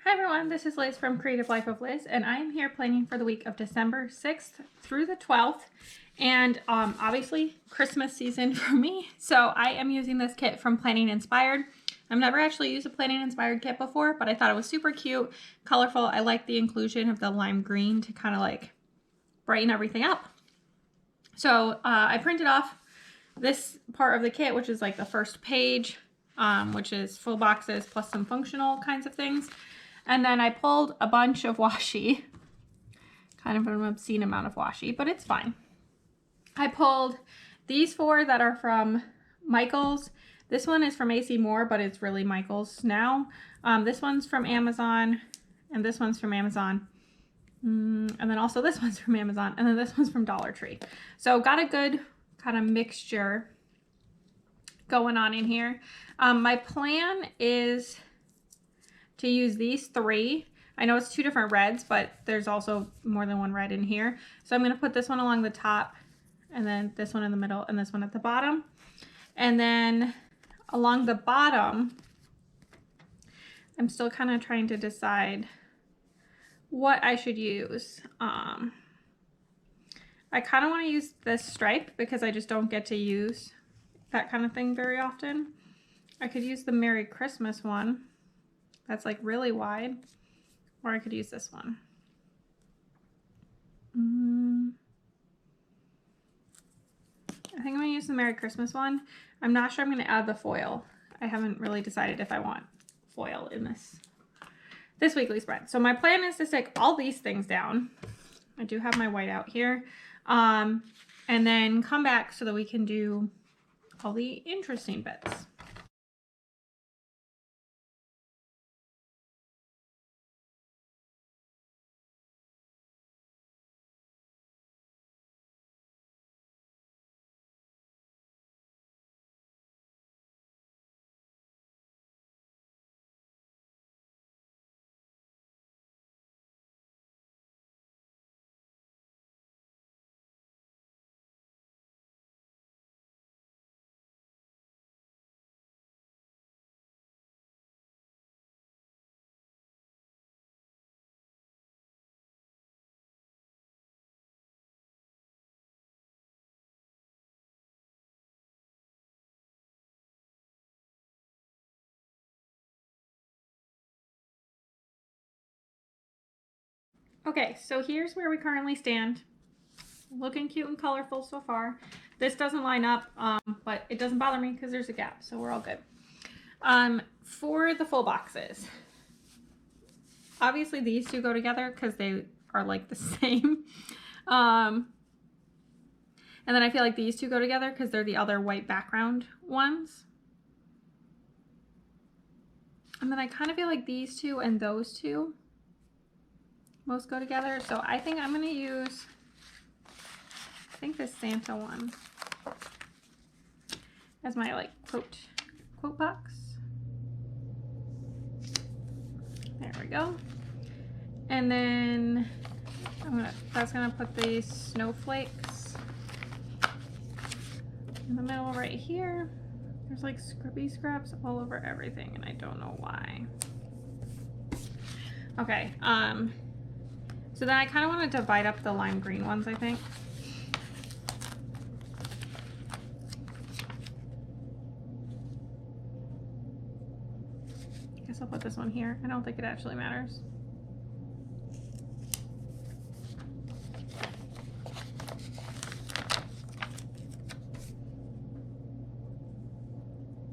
Hi everyone, this is Liz from Creative Life of Liz, and I am here planning for the week of December 6th through the 12th, and obviously Christmas season for me, so I am using this kit from Planning Inspired. I've never actually used a Planning Inspired kit before, but I thought it was super cute, colorful. I like the inclusion of the lime green to kind of like brighten everything up. So I printed off this part of the kit, which is like the first page, which is full boxes plus some functional kinds of things. And then I pulled a bunch of washi, kind of an obscene amount of washi, but it's fine. I pulled these four that are from Michaels. This one is from AC Moore, but it's really Michaels now. This one's from Amazon, and this one's from Amazon. And then also this one's from Amazon, and then this one's from Dollar Tree. So got a good kind of mixture going on in here. My plan is to use these three. I know it's two different reds, but there's also more than one red in here. So I'm going to put this one along the top, and then this one in the middle, and this one at the bottom. And then along the bottom, I'm still kind of trying to decide what I should use. I kind of want to use this stripe because I just don't get to use that kind of thing very often. I could use the Merry Christmas one. That's like really wide, or I could use this one. I think I'm gonna use the Merry Christmas one. I'm not sure I'm gonna add the foil. I haven't really decided if I want foil in this weekly spread. So my plan is to stick all these things down. I do have my white out here. And then come back so that we can do all the interesting bits. Okay, so here's where we currently stand. Looking cute and colorful so far. This doesn't line up, but it doesn't bother me because there's a gap, so we're all good. For the full boxes, obviously these two go together because they are like the same. And then I feel like these two go together because they're the other white background ones. And then I kind of feel like these two and those two most go together. So I think I'm going to use, I think this Santa one as my like quote box. There we go. And then that's gonna put these snowflakes in the middle right here. There's like scrubby scraps all over everything, and I don't know why. Okay, so then I kind of want to divide up the lime green ones, I think. I guess I'll put this one here. I don't think it actually matters.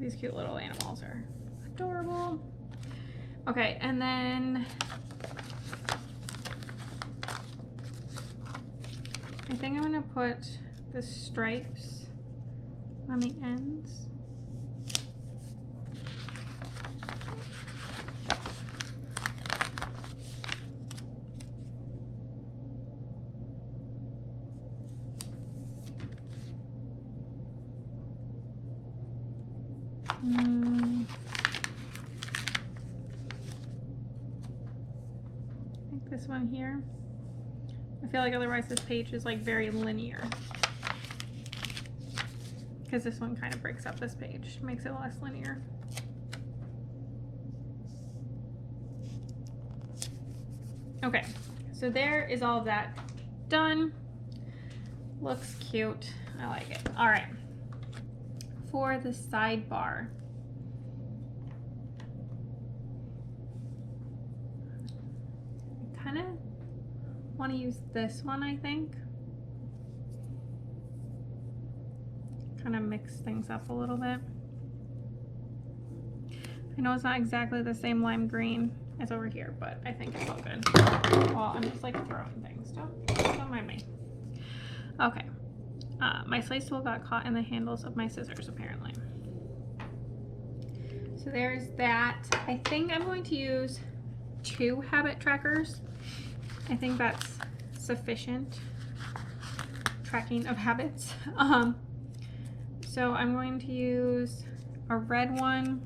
These cute little animals are adorable. Okay, and then I think I'm gonna put the stripes on the ends. I think this one here. I feel like otherwise this page is like very linear, because this one kind of breaks up this page, makes it less linear. Okay, so there is all of that done. Looks cute. I like it. All right. For the sidebar, I kind of want to use this one, I think. Kind of mix things up a little bit. I know it's not exactly the same lime green as over here, but I think it's all good. Well, I'm just like throwing things. Don't mind me. Okay. My slice tool got caught in the handles of my scissors, apparently. So there's that. I think I'm going to use 2 habit trackers. I think that's sufficient tracking of habits. So I'm going to use a red one.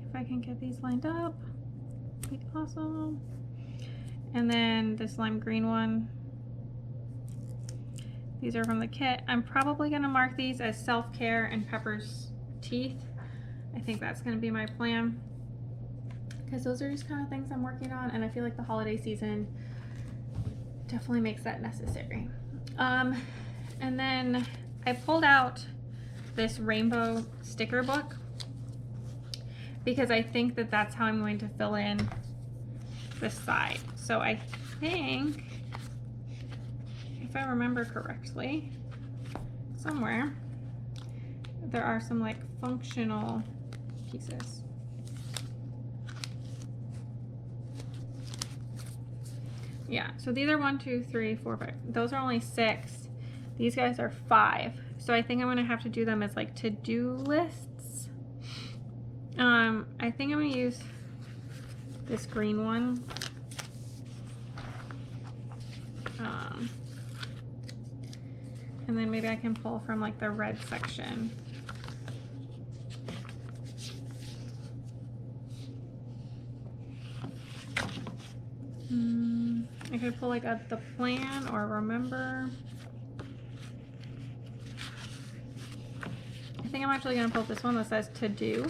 If I can get these lined up, be awesome. And then this lime green one. These are from the kit. I'm probably gonna mark these as self-care and Pepper's teeth. I think that's gonna be my plan, because those are just kind of things I'm working on, and I feel like the holiday season definitely makes that necessary. And then I pulled out this rainbow sticker book because I think that that's how I'm going to fill in this side. So I think, if I remember correctly, somewhere there are some like functional pieces. Yeah, so these are 1, 2, 3, 4, 5. Those are only 6. These guys are 5. So I think I'm gonna have to do them as like to-do lists. I think I'm gonna use this green one. And then maybe I can pull from like the red section. I could pull like the plan or remember. I think I'm actually gonna pull this one that says to do.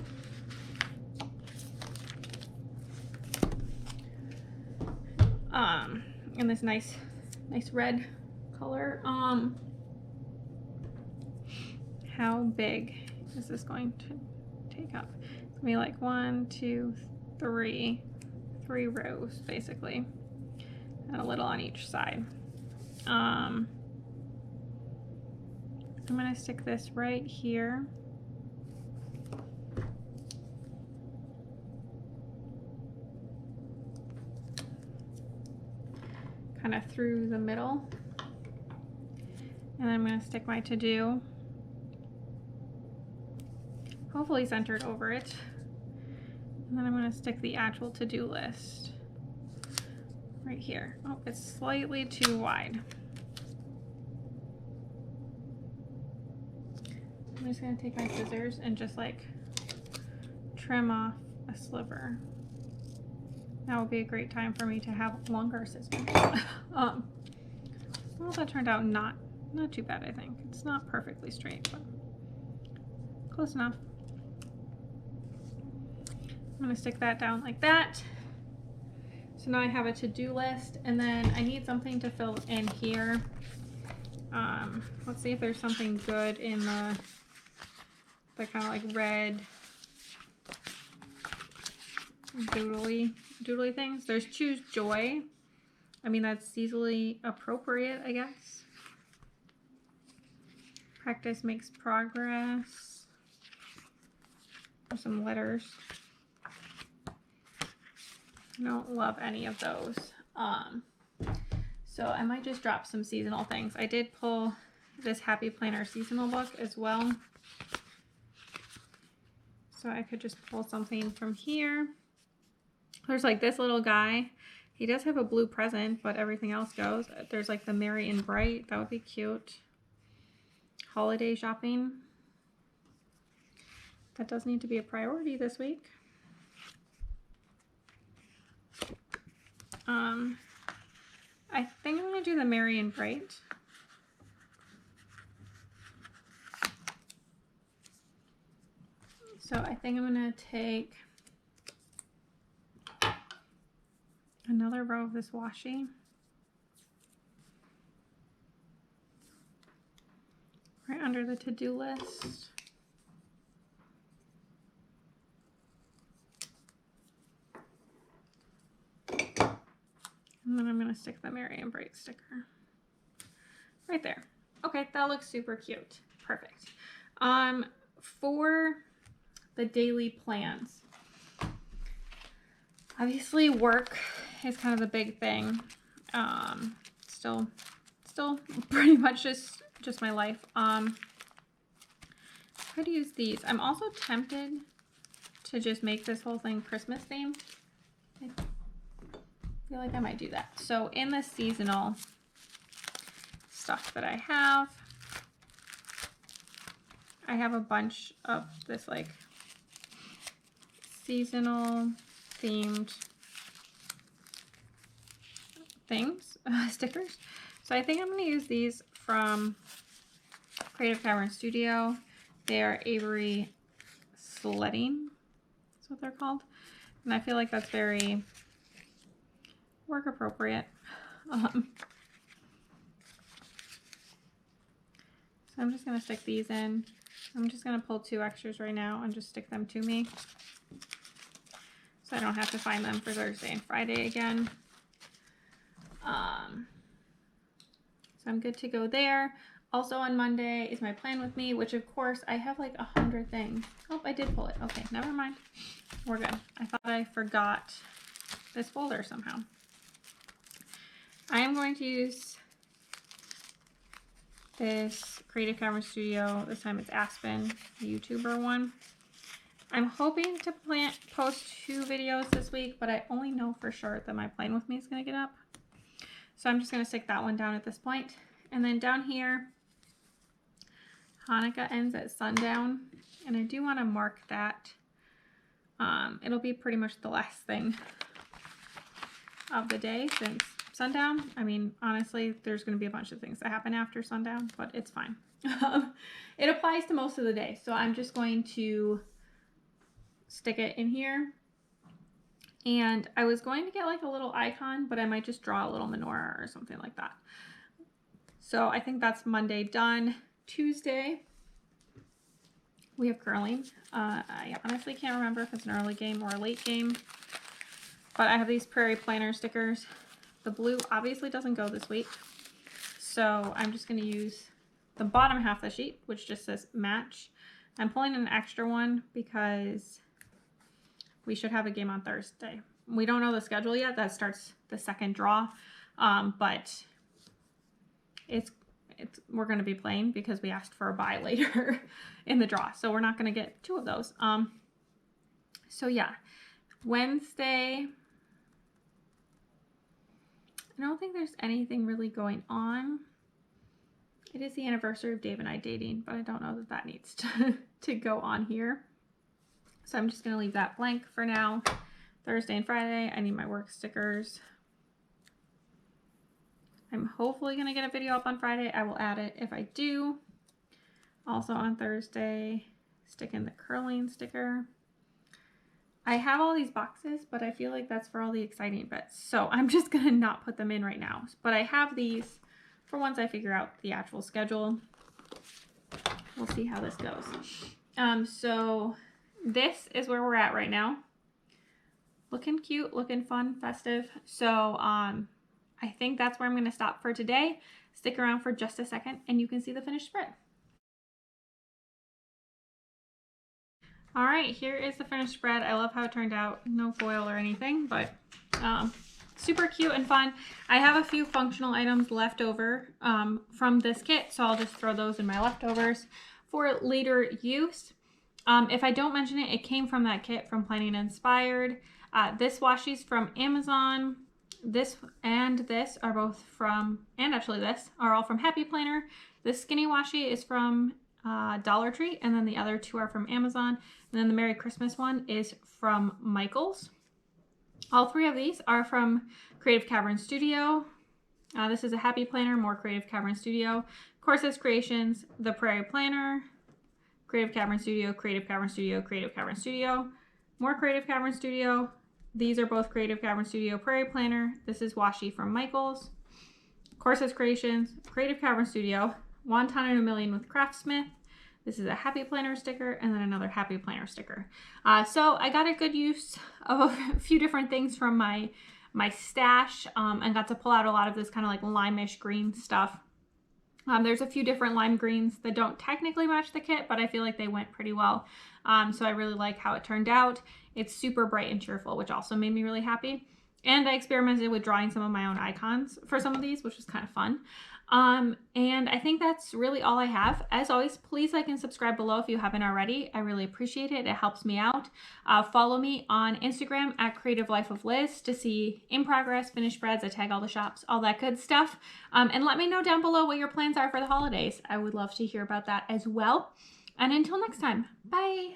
In this nice red color. How big is this going to take up? It's gonna be like 1, 2, 3 rows basically, and a little on each side. I'm gonna stick this right here. Kind of through the middle. And I'm gonna stick my to-do, hopefully centered over it. And then I'm gonna stick the actual to-do list right here. Oh, it's slightly too wide. I'm just gonna take my scissors and just like trim off a sliver. That would be a great time for me to have longer scissors. Well, that turned out not too bad, I think. It's not perfectly straight, but close enough. I'm gonna stick that down like that. So now I have a to-do list, and then I need something to fill in here. Let's see if there's something good in the kind of like red doodly things. There's choose joy. I mean, that's easily appropriate, I guess. Practice makes progress. There's some letters. I don't love any of those. So I might just drop some seasonal things. I did pull this Happy Planner seasonal book as well. So I could just pull something from here. There's like this little guy. He does have a blue present, but everything else goes. There's like the Merry and Bright. That would be cute. Holiday shopping. That does need to be a priority this week. I think I'm going to do the Merry and Bright. So I think I'm going to take another row of this washi. Right under the to-do list. And then I'm going to stick the Merry and Bright sticker right there. Okay, that looks super cute. Perfect. For the daily plans, obviously work is kind of the big thing. Still pretty much just my life. I could use these. I'm also tempted to just make this whole thing Christmas themed. I feel like I might do that. So in the seasonal stuff that I have a bunch of this like seasonal themed things, stickers. So I think I'm going to use these from Creative Cavern Studio. They are Avery Sledding. That's what they're called. And I feel like that's very work appropriate. So I'm just going to stick these in. I'm just going to pull 2 extras right now and just stick them to me, so I don't have to find them for Thursday and Friday again. So I'm good to go there. Also on Monday is my plan with me, which of course I have like 100 things. Oh, I did pull it. Okay, never mind. We're good. I thought I forgot this folder somehow. I am going to use this Creative Cavern Studio. This time it's Aspen, the YouTuber one. I'm hoping to post 2 videos this week, but I only know for sure that my plan with me is going to get up. So I'm just going to stick that one down at this point. And then down here, Hanukkah ends at sundown, and I do want to mark that. It'll be pretty much the last thing of the day since sundown. I mean, honestly, there's going to be a bunch of things that happen after sundown, but it's fine. It applies to most of the day, so I'm just going to stick it in here. And I was going to get like a little icon, but I might just draw a little menorah or something like that. So I think that's Monday done. Tuesday, we have curling. I honestly can't remember if it's an early game or a late game, but I have these Prairie Planner stickers. The blue obviously doesn't go this week, so I'm just going to use the bottom half of the sheet, which just says match. I'm pulling an extra one because we should have a game on Thursday. We don't know the schedule yet. That starts the second draw, but we're going to be playing because we asked for a bye later in the draw, so we're not going to get 2 of those. So yeah, Wednesday, I don't think there's anything really going on. It is the anniversary of Dave and I dating, but I don't know that that needs to go on here. So I'm just going to leave that blank for now. Thursday and Friday, I need my work stickers. I'm hopefully going to get a video up on Friday. I will add it if I do. Also on Thursday, stick in the curling sticker. I have all these boxes, but I feel like that's for all the exciting bits. So I'm just going to not put them in right now. But I have these for once I figure out the actual schedule. We'll see how this goes. So this is where we're at right now. Looking cute, looking fun, festive. So I think that's where I'm going to stop for today. Stick around for just a second and you can see the finished spread. All right, here is the finished spread. I love how it turned out. No foil or anything, but super cute and fun. I have a few functional items left over from this kit, so I'll just throw those in my leftovers for later use. If I don't mention it, it came from that kit from Planning Inspired. This washi's from Amazon. This and this are both from, and actually this, are all from Happy Planner. This skinny washi is from Dollar Tree, and then the other 2 are from Amazon. And then the Merry Christmas one is from Michael's. All 3 of these are from Creative Cavern Studio. This is a Happy Planner, more Creative Cavern Studio. Courses Creations, the Prairie Planner, Creative Cavern Studio, Creative Cavern Studio, Creative Cavern Studio, more Creative Cavern Studio, These are both Creative Cavern Studio Prairie Planner. This is washi from Michaels. Courses Creations, Creative Cavern Studio, Wonton in a Million with Craftsmith. This is a Happy Planner sticker, and then another Happy Planner sticker. So I got a good use of a few different things from my stash, and got to pull out a lot of this kind of like limeish green stuff. There's a few different lime greens that don't technically match the kit, but I feel like they went pretty well. So I really like how it turned out. It's super bright and cheerful, which also made me really happy. And I experimented with drawing some of my own icons for some of these, which was kind of fun. And I think that's really all I have. As always, please like and subscribe below if you haven't already. I really appreciate it. It helps me out. Follow me on Instagram at Creative Life of Liz to see in progress, finished spreads. I tag all the shops, all that good stuff. And let me know down below what your plans are for the holidays. I would love to hear about that as well. And until next time, bye.